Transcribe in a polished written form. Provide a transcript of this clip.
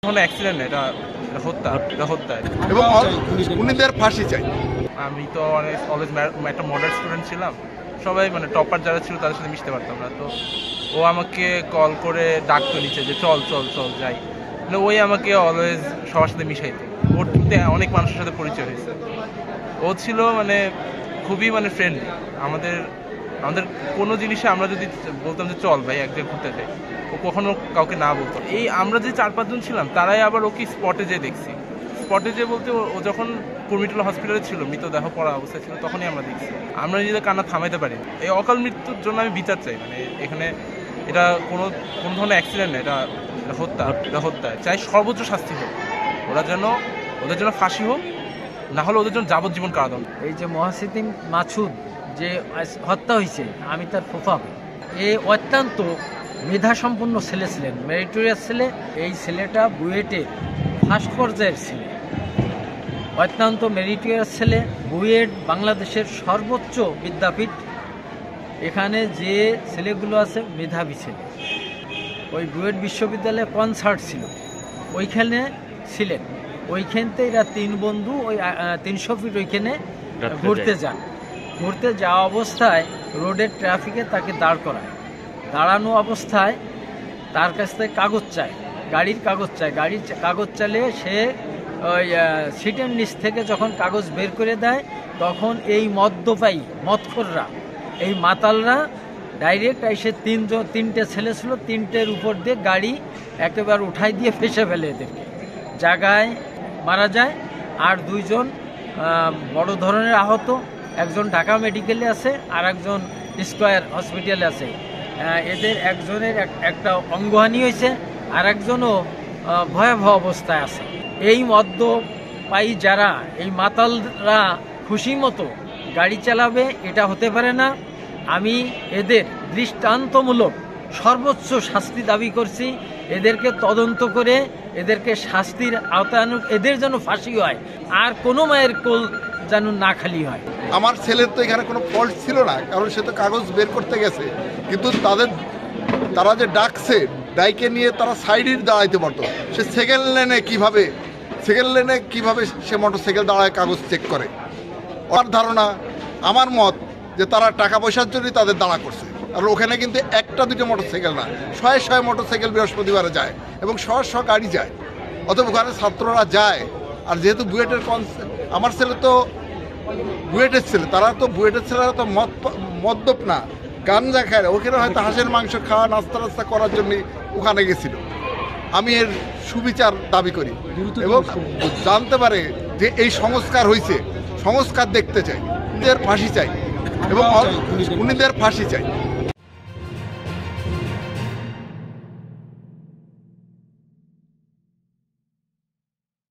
কোনো অ্যাক্সিডেন্ট এটা হত্যা এবং উনিদের ফাঁসি চাই। আমি তো অলওয়েজ একটা মডার্ন স্টুডেন্ট ছিলাম, সবাই মানে টপার যারা ছিল তাদের সাথে মিশতে পারতাম না। তো ও আমাকে কল করে ডাকতো নিচে যে চল চল চল যাই, মানে ওই আমাকে অলওয়েজ সবার সাথে মিশাইতো। ওর অনেক মানুষের সাথে পরিচয় হয়েছে। ও ছিল মানে খুবই মানে ফ্রেন্ডলি। আমাদের কোনো জিনিসে আমরা যদি বলতাম যে চল ভাই এক জায়গায় ঘুরতে যাই, ও কখনো কাউকে না বলতো। এই আমরা যে 4-5 জন ছিলাম তারাই আবার ওকে স্পটে যেয়ে দেখছি। স্পটে যে বলতে ও যখন কুর্মিটোলা হসপিটালে ছিল, মৃতদেহ পড়া অবস্থায় ছিল, তখনই আমরা দেখছি। আমরা নিজেদের কান্না থামাইতে পারি। এই অকাল মৃত্যুর জন্য আমি বিচার চাই। মানে এখানে এটা কোনো ধরনের অ্যাক্সিডেন্ট না, এটা হত্যা চাই। সর্বোচ্চ শাস্তি হোক, ওদের জন্য ফাঁসি হোক, না হলে ওদের জন্য যাবজ্জীবন কারাদণ্ড। এই যে মহাসিদ্দিন মাসুদ যে হত্যা হয়েছে, আমি তার ফুফা। এ অত্যন্ত মেধাসম্পন্ন ছেলে ছিলেন, মেরিটোরিয়াস ছেলে। এই ছেলেটা বুয়েটের ফার্স্ট পর্যায়ের ছেলে, অত্যন্ত মেরিটোরিয়াস ছেলে। বুয়েট বাংলাদেশের সর্বোচ্চ বিদ্যাপীঠ। এখানে যে ছেলেগুলো আছে মেধাবী ছেলে। ওই বুয়েট বিশ্ববিদ্যালয়ে কনসার্ট ছিল, ওইখানে ছিলেন। ওইখানতে এরা 3 বন্ধু ওই 300 ফিট ওইখানে ঘুরতে যাওয়া অবস্থায় রোডের ট্রাফিকে তাকে দাঁড় করায়। দাঁড়ানো অবস্থায় তার কাছ থেকে কাগজ চায়, গাড়ির কাগজ চালিয়ে সে ওই সিটের নিচ থেকে যখন কাগজ বের করে দেয়, তখন এই মদখোররা, এই মাতালরা ডাইরেক্ট এসে 3টে ছেলে ছিল, 3টের উপর দিয়ে গাড়ি একেবারে উঠাই দিয়ে ফেসে ফেলে এদেরকে, জায়গায় মারা যায়। আর 2 জন বড় ধরনের আহত, একজন ঢাকা মেডিকেলে আছে আর একজন স্কয়ার হসপিটালে আছে। এদের একজনের একটা অঙ্গহানি হয়েছে, আর একজনও ভয়াবহ অবস্থায় আছে। এই মদ্যপায়ী যারা, এই মাতালরা খুশি মতো গাড়ি চালাবে, এটা হতে পারে না। আমি এদের দৃষ্টান্তমূলক সর্বোচ্চ শাস্তি দাবি করছি। এদেরকে তদন্ত করে এদেরকে শাস্তির আওতায় আনুক, এদের যেন ফাঁসি হয়, আর কোনো মায়ের কোল যেন না খালি হয়। আমার ছেলের তো এখানে কোনো ফল্ট ছিল না, কারণ সে তো কাগজ বের করতে গেছে। কিন্তু তারা যে ডাকছে, ডাইকে নিয়ে তারা সাইডে দাঁড়াইতে পারতো। সে সেকেন্ড লেনে কিভাবে সে মোটরসাইকেল দাঁড়ায় কাগজ চেক করে। আমার ধারণা, আমার মত যে তারা টাকা পয়সার জন্যই তাদের দাঁড়া করছে। আর ওখানে কিন্তু 1-2 মোটরসাইকেল না, 100 মোটরসাইকেল বৃহস্পতিবারে যায় এবং 100 গাড়ি যায়। অতএব ওখানে ছাত্ররা যায়। আর যেহেতু বুয়েটের আমার ছেলে তো বুয়েটের ছেলে, বুয়েটের ছেলেরা তো মদ্যপ না, গাঞ্জা খায়। ওখানে হয়তো হাঁসের মাংস খাওয়া, নাস্তা করার জন্য ওখানে গেছিল। আমি এর সুবিচার দাবি করি এবং জানতে পারে যে এই সংস্কার হয়েছে, সংস্কার দেখতে চাই, ফাঁসি চাই এবং উনিদের ফাঁসি চাই।